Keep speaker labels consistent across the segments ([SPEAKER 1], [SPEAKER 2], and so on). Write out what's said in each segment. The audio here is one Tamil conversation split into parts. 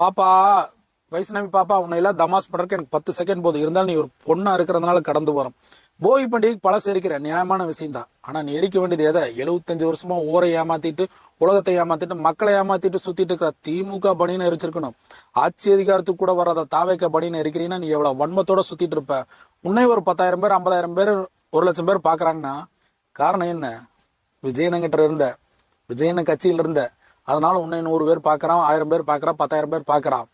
[SPEAKER 1] பாப்பா, வைஷ்ணவி பாப்பா, உன்னை எல்லாம் தமாஸ் பண்றதுக்கு எனக்கு 10 செகண்ட் போதும். இருந்தாலும் நீ ஒரு பொண்ணா இருக்கிறதுனால கடந்து போறோம். போகி பண்டிகைக்கு பழசு எரிக்கிற நியாயமான விஷயம் தான். ஆனா நீ எரிக்க வேண்டியது எதை? 75 வருஷமா ஊரை ஏமாத்திட்டு, உலகத்தை ஏமாத்திட்டு, மக்களை ஏமாத்திட்டு சுத்திட்டு இருக்கிற திமுக பணின்னு எரிச்சிருக்கணும். ஆட்சி அதிகாரத்துக்கு கூட வராத தாவேக்க பணின்னு எரிக்கிறீங்கன்னா நீ எவ்வளவு வன்மத்தோட சுத்திட்டு இருப்ப. உன்னை ஒரு 10,000 பேர், 50,000 பேர், 1,00,000 பேர் பாக்குறாங்கன்னா காரணம் என்ன? விஜயனங்கிட்ட இருந்த, விஜயன கட்சியில இருந்த, அதனால உன்னை 100 பேர் பாக்குறான், 1000 பேர் பாக்குறான், 10,000 பேர் பாக்குறான்.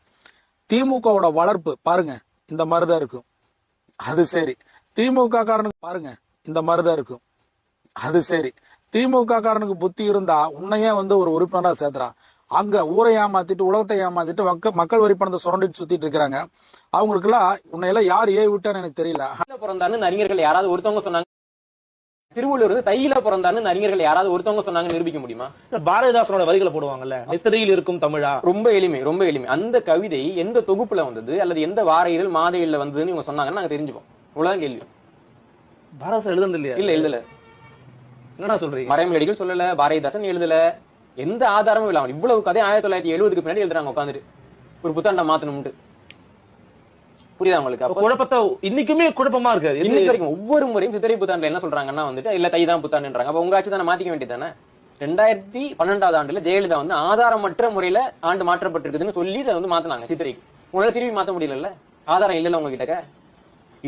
[SPEAKER 1] திமுகவோட வளர்ப்பு பாருங்க, இந்த மாதிரிதான் இருக்கும். அது சரி. திமுக காரனுக்கு பாருங்க, இந்த மாதிரிதான் இருக்கும். அது சரி. திமுக காரனுக்கு புத்தி இருந்தா உன்னையே ஒரு உறுப்பினரா சேர்த்துறான். அங்க ஊரை ஏமாத்திட்டு, உலகத்தை ஏமாத்திட்டு, மக்கள் வரி பணத்தை சுரண்டிட்டு சுத்திட்டு இருக்கிறாங்க. அவங்களுக்கு எல்லாம் உன்னையெல்லாம் யார் விட்டான்னு எனக்கு தெரியல.
[SPEAKER 2] பிறந்தான்னு அறிஞர்கள் யாராவது ஒருத்தவங்க சொன்னாங்க? திருவள்ளுவர் தையில பிறந்தான்னு அறிஞர்கள் யாராவது ஒருத்தவங்க சொன்னாங்க நிரூபிக்க முடியுமா?
[SPEAKER 3] பாரதிதாசனோட வரிகளை போடுவாங்கல்ல, நித்திரையில் இருக்கும் தமிழா.
[SPEAKER 2] ரொம்ப எளிமை, ரொம்ப எளிமை. அந்த கவிதை எந்த தொகுப்புல வந்தது அல்லது எந்த வார இதழ், மாத இதழ்ல வந்ததுன்னு இவங்க சொன்னாங்கன்னு நாங்க தெரிஞ்சுப்போம். இவ்வளவுதான் கேள்வி.
[SPEAKER 3] பாரதிதாசன் எழுதுனது இல்லையா?
[SPEAKER 2] இல்ல, எழுதல.
[SPEAKER 3] என்னடா சொல்றீங்க?
[SPEAKER 2] மறைமலடிகள் சொல்லல, பாரதிதாசன் எழுதல, எந்த ஆதாரமும் இல்லாம இவ்வளவு கதை 1970க்கு பின்னாடி எழுதுறாங்க உட்காந்துட்டு ஒரு புத்தாண்டை மாத்தணும்ட்டு. புரியுதா உங்களுக்கு?
[SPEAKER 3] குழப்பத்தை இன்னைக்குமே குழப்பமா இருக்கு.
[SPEAKER 2] இன்னைக்கு வரைக்கும் ஒவ்வொரு முறையும் சித்திரை புத்தாண்டுல என்ன சொல்றாங்கன்னா இல்ல தை தான் புத்தாண்டுன்றாங்க. அப்ப உங்க ஆட்சி தானே மாத்திக்க வேண்டியதானே? 2012ஆம் ஆண்டுல ஜெயலலிதா ஆதாரமற்ற முறையில ஆண்டு மாற்றப்பட்டிருக்குதுன்னு சொல்லி அதை மாத்தினாங்க சித்திரைக்கு. உங்களால திரும்பி மாத்த முடியல, ஆதாரம் இல்ல உங்ககிட்ட.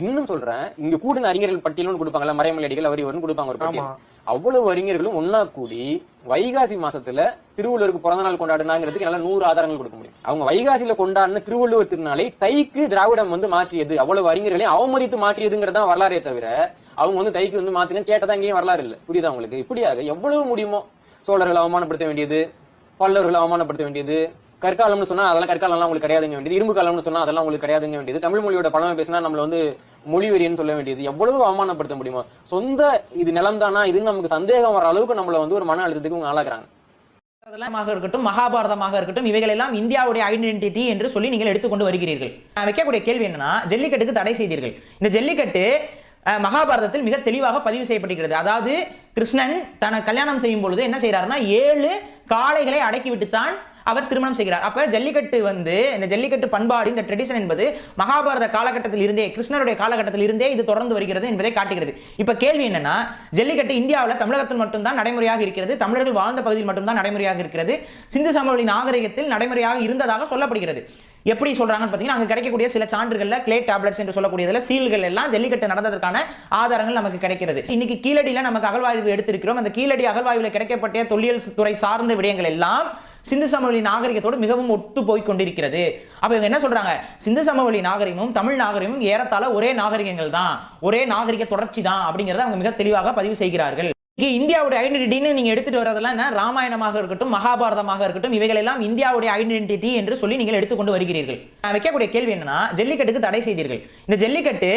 [SPEAKER 2] இன்னும் சொல்றேன், இங்க கூடுன அறிஞர்கள் பட்டியலும் கொடுப்பாங்கல்ல, மறைமலடிகள் அவர் இவரும் கொடுப்பாங்க ஒரு பட்டியல். அவ்வளவு அறிஞர்களும் ஒன்னா கூடி வைகாசி மாசத்துல திருவள்ளுவருக்கு பிறந்த நாள் கொண்டாடுனாங்கிறதுக்கு என்னால 100 ஆதாரங்கள் கொடுக்க முடியும். அவங்க வைகாசியில கொண்டாடின திருவள்ளுவர் திருநாளை தைக்கு திராவிடம் மாற்றியது, அவ்வளவு அறிஞர்களையும் அவமதித்து மாற்றியதுங்கிறதா வரலாறே தவிர அவங்க தைக்கு மாத்தினு கேட்டதா எங்கேயும் வரலாறு இல்ல. புரியுதா உங்களுக்கு? இப்படியாக எவ்வளவு முடியுமோ சோழர்களை அவமானப்படுத்த வேண்டியது, பல்லவர்களை அவமானப்படுத்த வேண்டியது, கற்காலம்னு சொன்னா அதெல்லாம் கற்காலம் உங்களுக்கு கிடையாதுங்க வேண்டியது, இரும்பு காலம்னு சொன்னா அதெல்லாம் உங்களுக்கு கிடையாதுங்க வேண்டியது, தமிழ் மொழியோட பழமை பேசினா நம்மள மொழிவெறின்னு சொல்ல வேண்டியது, எவ்வளவு அவமானப்படுத்த முடியுமோ. சொந்த இது நிலம் தானா இதுன்னு நமக்கு சந்தேகம் வர அளவுக்கு நம்மள ஒரு மன அழுத்தத்துக்கு ஆளாக்குறாங்க.
[SPEAKER 4] இருக்கட்டும், மகாபாரதமாக இருக்கட்டும், இவைகள் எல்லாம் இந்தியாவுடைய ஐடென்டிட்டி என்று சொல்லி நீங்கள் எடுத்துக்கொண்டு வருகிறீர்கள். நான் வைக்கக்கூடிய கேள்வி என்னன்னா, ஜல்லிக்கட்டுக்கு தடை செய்தீர்கள். இந்த ஜல்லிக்கட்டு மகாபாரதத்தில் மிக தெளிவாக பதிவு செய்யப்படுகிறது. அதாவது கிருஷ்ணன் தன்னை கல்யாணம் செய்யும் பொழுது என்ன செய்யறாருன்னா 7 காளைகளை அடக்கி விட்டுத்தான் அவர் திருமணம் செய்கிறார். அப்ப ஜல்லிக்கட்டு இந்த ஜல்லிக்கட்டு பண்பாடு, இந்த ட்ரெடிஷன் என்பது மகாபாரத காலகட்டத்தில் இருந்தே, கிருஷ்ணருடைய காலகட்டத்தில் இருந்தே இது தொடர்ந்து வருகிறது என்பதை காட்டுகிறது. இப்ப கேள்வி என்னன்னா, ஜல்லிக்கட்டு இந்தியாவில் தமிழகத்தில் மட்டும்தான் நடைமுறையாக இருக்கிறது, தமிழர்கள் வாழ்ந்த பகுதியில் மட்டும்தான் நடைமுறையாக இருக்கிறது, சிந்து சமவெளி நாகரிகத்தில் நடைமுறையாக இருந்ததாக சொல்லப்படுகிறது. எப்படி சொல்றாங்கன்னு பாத்தீங்கன்னா, அங்க கிடைக்கக்கூடிய சில சான்றுகள்ல கிளே டேப்லெட்ஸ் என்று சொல்லக்கூடியதுல சீல்கள் எல்லாம் ஜல்லிக்கட்டு நடந்ததற்கான ஆதாரங்கள் நமக்கு கிடைக்கிறது. இன்னைக்கு கீழடியில நமக்கு அகழ்வாய்வு எடுத்திருக்கிறோம். அந்த கீழடி அகழ்வாய்வில் கிடைக்கப்பட்ட தொல்லியல் துறை சார்ந்த விடயங்கள் எல்லாம் சிந்து சமவெளி நாகரிகத்தோடு மிகவும் ஒத்து போய் கொண்டிருக்கிறது. அப்ப இவங்க என்ன சொல்றாங்க, சிந்து சமவெளி நாகரிகமும் தமிழ் நாகரிகமும் ஏறத்தாழ ஒரே நாகரிகங்கள் தான், ஒரே நாகரிக தொடர்ச்சி தான் அப்படிங்கறத அவங்க மிக தெளிவாக பதிவு செய்கிறார்கள். இந்தியாவுடைய ஐடென்டிட்டின்னு நீங்க எடுத்துட்டு வரதெல்லாம் என்ன, ராமாயணமாக இருக்கட்டும், மகாபாரதமாக இருக்கட்டும், இவைகள் எல்லாம் இந்தியாவுடைய ஐடென்டிட்டி என்று சொல்லி நீங்கள் எடுத்துக்கொண்டு வருகிறீர்கள். நான் வைக்கக்கூடிய கேள்வி என்னன்னா, ஜல்லிக்கட்டுக்கு தடை செய்தீர்கள். இந்த ஜல்லிக்கட்டு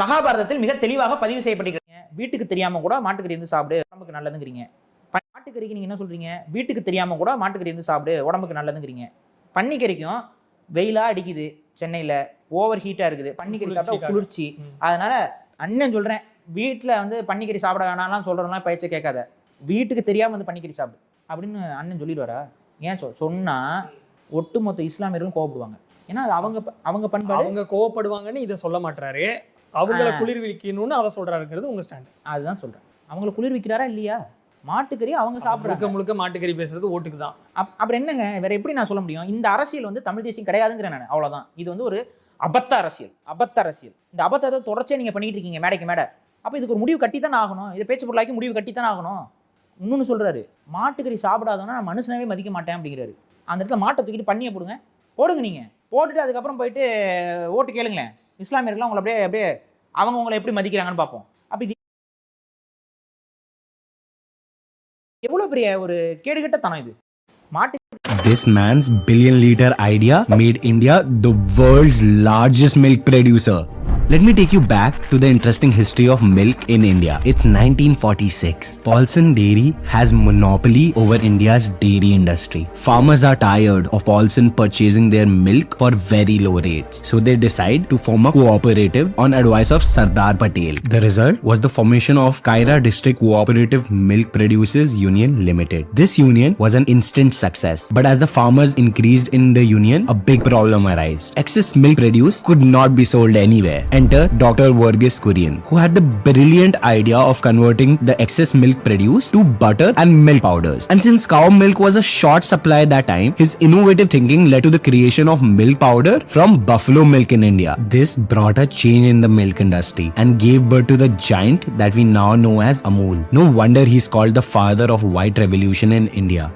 [SPEAKER 4] மகாபாரதத்தில் மிக தெளிவாக பதிவு செய்யப்பட்டிருக்கீங்க. வீட்டுக்கு தெரியாம கூட மாட்டுக்கறி சாப்பிடு, உடம்புக்கு நல்லதுங்கிறீங்க. மாட்டுக்கறிக்கு நீங்க என்ன சொல்றீங்க, வீட்டுக்கு தெரியாம கூட மாட்டுக்கறி சாப்பிடு, உடம்புக்கு நல்லதுங்கிறீங்க. பன்னிக்கறிக்கும் வெயிலா அடிக்குது, சென்னையில ஓவர் ஹீட்டா இருக்குது, பன்னிக்கறி சாப்பிட்டா குளிர்ச்சி. அதனால அண்ணன் சொல்றேன், வீட்டுல பன்னிக்கறி சாப்பிட வேணாம்லாம் சொல்றோம்னா பயிற்சி கேட்காத, வீட்டுக்கு தெரியாம பன்னிக்கறி சாப்பிடு அப்படின்னு அண்ணன் சொல்லிடுவாரா? ஏன் சொன்னா ஒட்டுமொத்த இஸ்லாமியர்களும் கோவப்படுவாங்க. ஏன்னா அது அவங்க பண்பாடு.
[SPEAKER 5] அவங்க கோவப்படுவாங்கன்னு இதை சொல்ல மாட்டாரு, அவங்கள குளிர்விக்கணும்னு அதை சொல்றாருங்கிறது உங்க ஸ்டாண்ட்.
[SPEAKER 4] அதுதான் சொல்றேன், அவங்கள குளிர்விக்கிறாரா இல்லையா? மாட்டுக்கறி அவங்க சாப்பிடுறாங்க,
[SPEAKER 5] முழுக்க மாட்டுக்கறி பேசுறது ஓட்டுக்கு தான்.
[SPEAKER 4] அப்புறம் என்னங்க, வேற எப்படி நான் சொல்ல முடியும்? இந்த அரசியல் தமிழ் தேசியம் கிடையாதுங்கிற நான், அவ்வளவுதான். இது ஒரு அபத்த அரசியல், அபத்த அரசியல். இந்த அபத்தத்தை தொடர்ச்சியா நீங்க பண்ணிட்டு இருக்கீங்க மேடைக்கு மேடை. அப்ப இதுக்கு ஒரு முடிவு கட்டித்தானே ஆகணும், இதை பேச்சு பொருளாக்கி முடிவு கட்டித்தானே ஆகணும். இன்னொன்னு சொல்றாரு, மாட்டுக்கறி சாப்பிடாதோன்னா நான் மனுஷனவே மதிக்க மாட்டேன் அப்படிங்கிறாரு. அந்த இடத்துல மாட்டை தூக்கிட்டு பண்ணியை போடுங்க, நீங்க போட்டுட்டு அதுக்கப்புறம் போயிட்டு ஓட்டு கேளுங்களேன். இஸ்லாமியர்கள் உங்களை அப்படியே அவங்க உங்களை எப்படி மதிக்கிறாங்கன்னு பார்ப்போம். அப்ப இது எவ்வளவு பெரிய ஒரு கேடுகட்ட தனம் இது. மாட்டு
[SPEAKER 6] This man's billion-liter idea made India the world's largest milk producer. Let me take you back to the interesting history of milk in India. It's 1946. Paulson Dairy has monopoly over India's dairy industry. Farmers are tired of Paulson purchasing their milk for very low rates. So they decide to form a cooperative on advice of Sardar Patel. The result was the formation of Kaira District Cooperative Milk Producers Union Limited. This union was an instant success. But as the farmers increased in the union, a big problem arose. Excess milk produced could not be sold anywhere. Enter Dr. Verghese Kurian, who had the brilliant idea of converting the excess milk produced to butter and milk powders. And since cow milk was a short supply at that time, his innovative thinking led to the creation of milk powder from buffalo milk in India. This brought a change in the milk industry and gave birth to the giant that we now know as Amul. No wonder he's called the father of white revolution in India.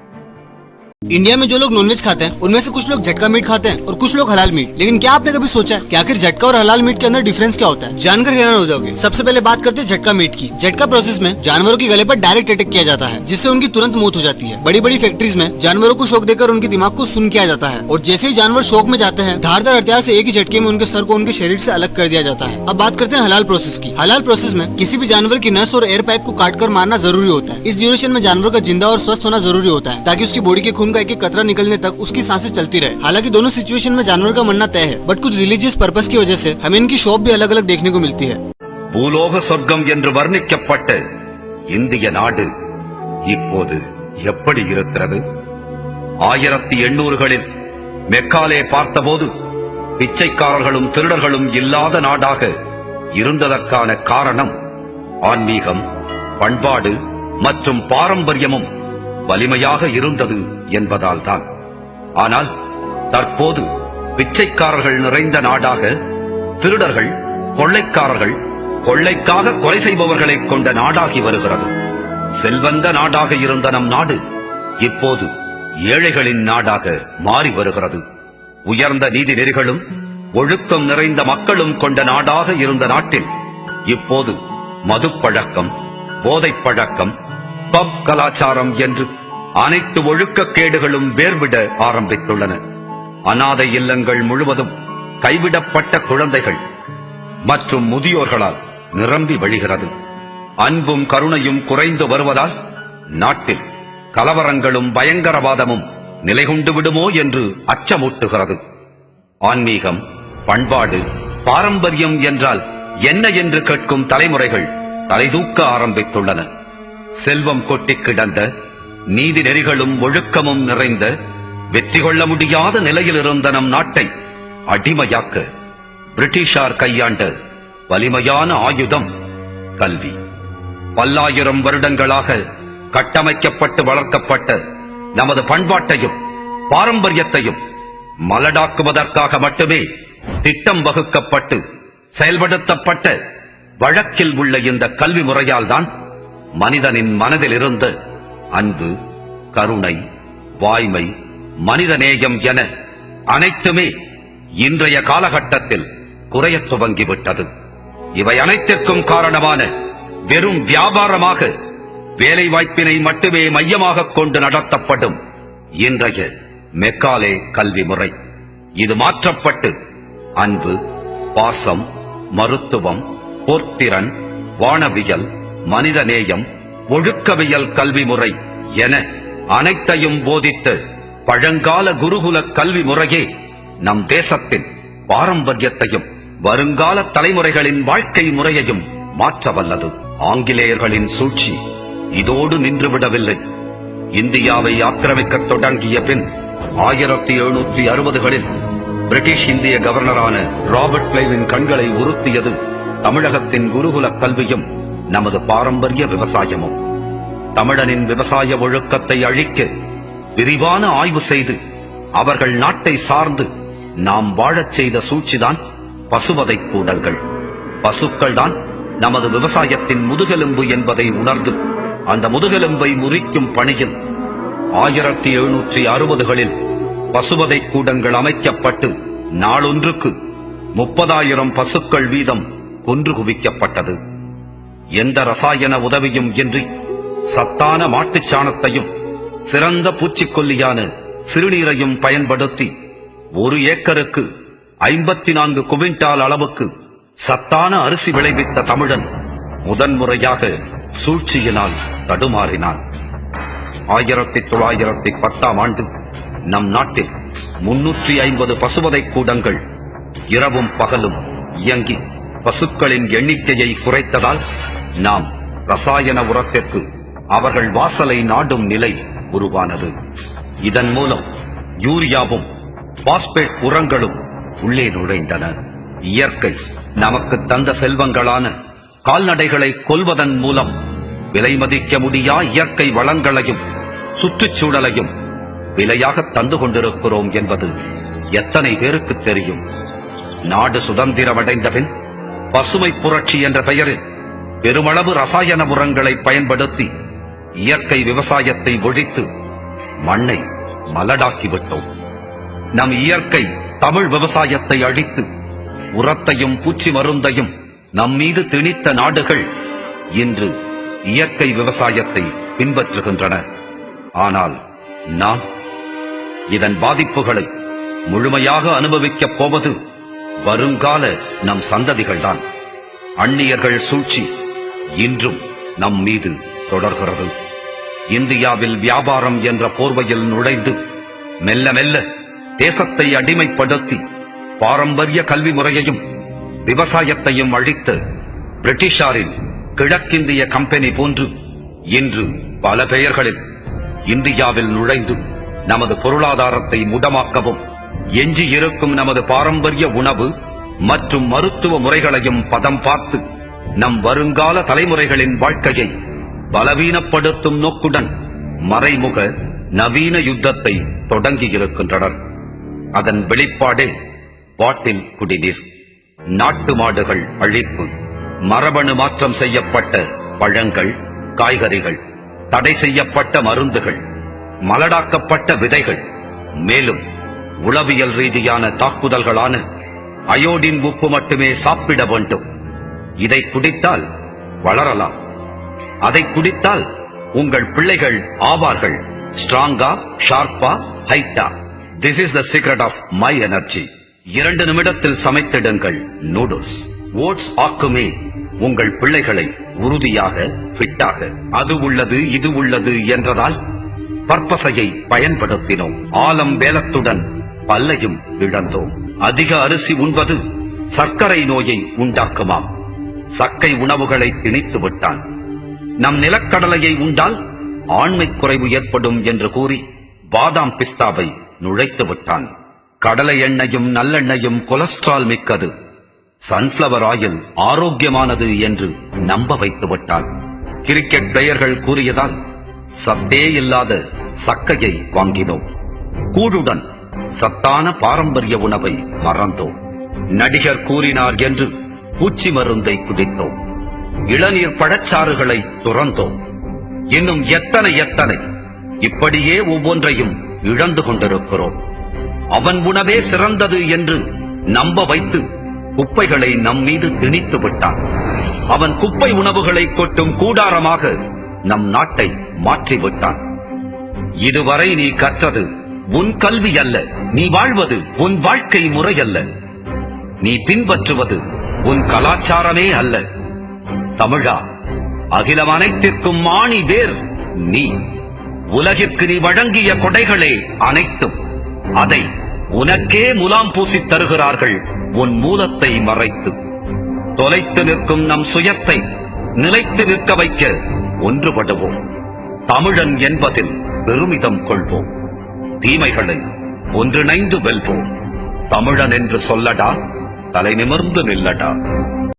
[SPEAKER 7] India में जो लोग नॉनवेज खाते हैं उनमें से कुछ लोग झटका मीट खाते हैं और कुछ लोग हलाल मीट। लेकिन क्या आपने कभी सोचा है कि आखिर झटका और हलाल मीट के अंदर डिफरेंस क्या होता है? जानकर हैरान हो जाओगे। सबसे पहले बात करते हैं झटका मीट की। झटका प्रोसेस में जानवरों के गले पर डायरेक्ट अटैक किया जाता है, जिससे उनकी तुरंत मौत हो जाती है। बड़ी बड़ी फैक्ट्रीज में जानवरों को शॉक देकर उनके दिमाग को सुन्न किया जाता है और जैसे ही जानवर शॉक में जाते हैं, धारदार हथियार से एक ही झटके में उनके सर को उनके शरीर से अलग कर दिया जाता है। अब बात करते हैं हलाल प्रोसेस की। हलाल प्रोसेस में किसी भी जानवर की नस और एयर पाइप को काटकर मारना जरूरी होता है। इस ड्यूरेशन में जानवर का जिंदा और स्वस्थ होना जरूरी होता है, ताकि उसकी बॉडी के खून का एक एक कतरा निकलने तक उसकी सांसें चलती रहे। हालांकि दोनों सिचुएशन में जानवर का मरना तय है, बट कुछ रिलीजियस पर्पस की वजह से हमें इनकी शॉप भी अलग अलग देखने को मिलती है।
[SPEAKER 8] பூலோக சொர்க்கம் என்று வர்ணிக்கப்பட்ட இந்திய நாடு இப்போது எப்படி இருக்கிறது? 1800களில் மெக்காலே பார்த்தபோது பிச்சைக்காரர்களும் திருடர்களும் இல்லாத நாடாக இருந்ததற்கான காரணம் ஆன்மீகம், பண்பாடு மற்றும் பாரம்பரியமும் வலிமையாக இருந்தது என்பதால் தான். ஆனால் தற்போது பிச்சைக்காரர்கள் நிறைந்த நாடாக, திருடர்கள், கொள்ளைக்காரர்கள், கொள்ளைக்காக கொலை செய்பவர்களை கொண்ட நாடாகி வருகிறது. செல்வந்த நாடாக இருந்த நம் நாடு இப்போது ஏழைகளின் நாடாக மாறி வருகிறது. உயர்ந்த நீதி நெறிகளும் ஒழுக்கம் நிறைந்த மக்களும் கொண்ட நாடாக இருந்த நாட்டில் இப்போது மதுப்பழக்கம், போதைப் பழக்கம், பப் கலாச்சாரம் என்று அனைத்து ஒழுக்கக்கேடுகளும் வேர்விட ஆரம்பித்துள்ளன. அநாதை இல்லங்கள் முழுவதும் கைவிடப்பட்ட குழந்தைகள் மற்றும் முதியோர்களால் நிரம்பி வழிகிறது. அன்பும் கருணையும் குறைந்து வருவதால் நாட்டில் கலவரங்களும் பயங்கரவாதமும் நிலை கொண்டு விடுமோ என்று அச்சமூட்டுகிறது. ஆன்மீகம், பண்பாடு, பாரம்பரியம் என்றால் என்ன என்று கேட்கும் தலைமுறைகள் தலைதூக்க ஆரம்பித்துள்ளன. செல்வம் கொட்டி கிடந்த, நீதி நெறிகளும் ஒழுக்கமும் நிறைந்த, வெற்றி கொள்ள முடியாத நிலையில் இருந்த நம் நாட்டை அடிமையாக்க பிரிட்டிஷார் கையாண்ட வலிமையான ஆயுதம் கல்வி. பல்லாயிரம் வருடங்களாக கட்டமைக்கப்பட்டு வளர்க்கப்பட்ட நமது பண்பாட்டையும் பாரம்பரியத்தையும் மலடாக்குவதற்காக மட்டுமே திட்டம் வகுக்கப்பட்டு செயல்படுத்தப்பட்ட வழக்கில் உள்ள இந்த கல்வி முறையால் தான் மனிதனின் மனதில் இருந்த அன்பு, கருணை, வாய்மை, மனிதநேயம் என அனைத்துமே இன்றைய காலகட்டத்தில் குறையத் துவங்கிவிட்டது. இவை அனைத்திற்கும் காரணமான வெறும் வியாபாரமாக, வேலை வாய்ப்பினை மட்டுமே மையமாக கொண்டு நடத்தப்படும் இன்றைய மெக்காலே கல்வி முறை. இது மாற்றப்பட்டு அன்பு, பாசம், மருத்துவம், போர்த்திறன், வானவியல், மனிதநேயம், ஒழுக்கவியல் கல்வி முறை என அனைத்தையும் போதித்த பழங்கால குருகுல கல்வி முறையே நம் தேசத்தின் பாரம்பரியத்தையும் வருங்கால தலைமுறைகளின் வாழ்க்கை முறையையும் மாற்ற வல்லது. ஆங்கிலேயர்களின் சூழ்ச்சி இதோடு நின்றுவிடவில்லை. இந்தியாவை ஆக்கிரமிக்க தொடங்கிய பின் 1760களில் பிரிட்டிஷ் இந்திய கவர்னரான ராபர்ட் கிளைவின் கண்களை உறுத்தியது தமிழகத்தின் குருகுல கல்வியும் நமது பாரம்பரிய விவசாயமும். தமிழனின் விவசாய ஒழுக்கத்தை அழிக்க விரிவான ஆய்வு செய்து அவர்கள் நாட்டை சார்ந்து நாம் வாழச் செய்த சூழ்ச்சிதான் பசுவதை கூடல்கள். பசுக்கள் தான் நமது விவசாயத்தின் முதுகெலும்பு என்பதை உணர்ந்து அந்த முதுகெலும்பை முறிக்கும் பணியில் 1760களில் பசுவதை கூடங்கள் அமைக்கப்பட்டு நாளொன்றுக்கு 30,000 பசுக்கள் வீதம் கொன்று குவிக்கப்பட்டது. எந்த ரசாயன உதவியும் இன்றி சத்தான மாட்டுச் சாணத்தையும் சிறந்த பூச்சிக்கொல்லியான சிறுநீரையும் பயன்படுத்தி 1 ஏக்கருக்கு 54 குவிண்டால் அளவுக்கு சத்தான அரிசி விளைவித்த தமிழன் முதன்முறையாக சூழ்ச்சியினால் தடுமாறினான். 1910ஆம் ஆண்டு நம் நாட்டில் 350 பசுவதை கூடங்கள் இரவும் பகலும் இயங்கி பசுக்களின் எண்ணிக்கையை குறைத்ததால் நாம் ரசாயன உரத்திற்கு அவர்கள் வாசலை நாடும் நிலை உருவானது. இதன் மூலம் யூரியாவும் பாஸ்பேட் உரங்களும் உள்ளே நுழைந்தன. இயற்கை நமக்கு தந்த செல்வங்களான கால்நடைகளை கொல்வதன் மூலம் விலை மதிக்க முடியா இயற்கை வளங்களையும் சுற்றுச்சூழலையும் விலையாக தந்து கொண்டிருக்கிறோம் என்பது எத்தனை பேருக்கு தெரியும்? நாடு சுதந்திரமடைந்த பின் பசுமை புரட்சி என்ற பெயரில் பெருமளவு ரசாயன உரங்களை பயன்படுத்தி இயற்கை விவசாயத்தை ஒழித்து மண்ணை மலடாக்கிவிட்டோம். நம் இயற்கை தமிழ் விவசாயத்தை அழித்து உரத்தையும் பூச்சி மருந்தையும் நம் மீது திணித்த நாடுகள் இன்று இயற்கை விவசாயத்தை பின்பற்றுகின்றன. ஆனால் நாம் இதன் பாதிப்புகளை முழுமையாக அனுபவிக்கப் போவது வருங்கால நம் சந்ததிகள்தான். அந்நியர்கள் சூழ்ச்சி இன்றும் நம் மீது தொடர்கிறது. இந்தியாவில் வியாபாரம் என்ற போர்வையில் நுழைந்து மெல்ல மெல்ல தேசத்தை அடிமைப்படுத்தி பாரம்பரிய கல்வி முறையையும் விவசாயத்தையும் அழித்த பிரிட்டிஷாரின் கிழக்கிந்திய கம்பெனி போன்று இன்று பல பெயர்களில் இந்தியாவில் நுழைந்து நமது பொருளாதாரத்தை முடமாக்கவும் எஞ்சி இருக்கும் நமது பாரம்பரிய உணவு மற்றும் மருத்துவ முறைகளையும் பதம் பார்த்து நம் வருங்கால தலைமுறைகளின் வாழ்க்கையை பலவீனப்படுத்தும் நோக்குடன் மறைமுக நவீன யுத்தத்தை தொடங்கியிருக்கின்றனர். அதன் வெளிப்பாடே பாட்டில் குடிநீர், நாட்டு மாடுகள் அழிப்பு, மரபணு மாற்றம் செய்யப்பட்ட பழங்கள், காய்கறிகள், தடை செய்யப்பட்ட மருந்துகள், மலடாக்கப்பட்ட விதைகள், மேலும் உளவியல் ரீதியான தாக்குதல்களான அயோடின் உப்பு மட்டுமே சாப்பிட வேண்டும். இதை குடித்தால் வளரலாம், அதை குடித்தால் உங்கள் பிள்ளைகள் ஆவார்கள் ஸ்ட்ராங்கா, ஷார்ப்பா, ஹைட்டா. This is the secret of my energy. 2 நிமிடத்தில் சமைத்திடுங்கள் நூடுல்ஸ். ஓட்ஸ் ஆக்குமே உங்கள் பிள்ளைகளை உறுதியாக, ஃபிட்டாக. அது உள்ளது இது உள்ளது என்றதால் பற்பசையை பயன்படுத்தினோம். ஆலம் வேலத்துடன் பல்லையும் இழந்தோம். அதிக அரிசி உண்பது சர்க்கரை நோயை உண்டாக்குமாம். சக்கை உணவுகளை திணித்து விட்டான். நம் நிலக்கடலையை உண்டால் ஆண்மை குறைவு ஏற்படும் என்று கூறி பாதாம் பிஸ்தாவை நுழைத்து விட்டான். கடலை எண்ணெயும் நல்லெண்ணெயும் கொலஸ்ட்ரால் மிக்கது, சன்ஃபிளவர் ஆயில் ஆரோக்கியமானது என்று நம்ப வைத்து விட்டான். கிரிக்கெட் பிளேயர்கள் கூறியதால் சத்தே இல்லாத சக்கையை வாங்கினோம். கூழுடன் சத்தான பாரம்பரிய உணவை மறந்தோம். நடிகர் கூறினார் என்று பூச்சி மருந்தை குடித்தோம். இளநீர் பழச்சாறுகளை துறந்தோம். இன்னும் எத்தனை இப்படியே ஒவ்வொன்றையும் இழந்து கொண்டிருக்கிறோம். அவன் உணவே சிறந்தது என்று நம்ப வைத்து குப்பைகளை நம் மீது திணித்து விட்டான். அவன் குப்பை உணவுகளை கொட்டும் கூடாரமாக நம் நாட்டை மாற்றிவிட்டான். இதுவரை நீ கற்றது உன் கல்வி அல்ல, நீ வாழ்வது உன் வாழ்க்கை முறை அல்ல, நீ பின்பற்றுவது உன் கலாச்சாரமே அல்ல. தமிழா, அகிலம் அனைத்திற்கும் ஆணி வேர் நீ. உலகிற்கு நீ வழங்கிய கொடைகளே அனைத்தும். அதை உனக்கே முலாம் பூசித் தருகிறார்கள் உன் மூலத்தை மறைத்து. தொலைத்து நிற்கும் நம் சுயத்தை நிலைத்து நிற்க வைக்க ஒன்றுபடுவோம். தமிழன் என்பதில் பெருமிதம் கொள்வோம். தீமைகளை ஒன்றிணைந்து வெல்வோம். தமிழன் என்று சொல்லடா, தலை நிமிர்ந்து நில்லடா.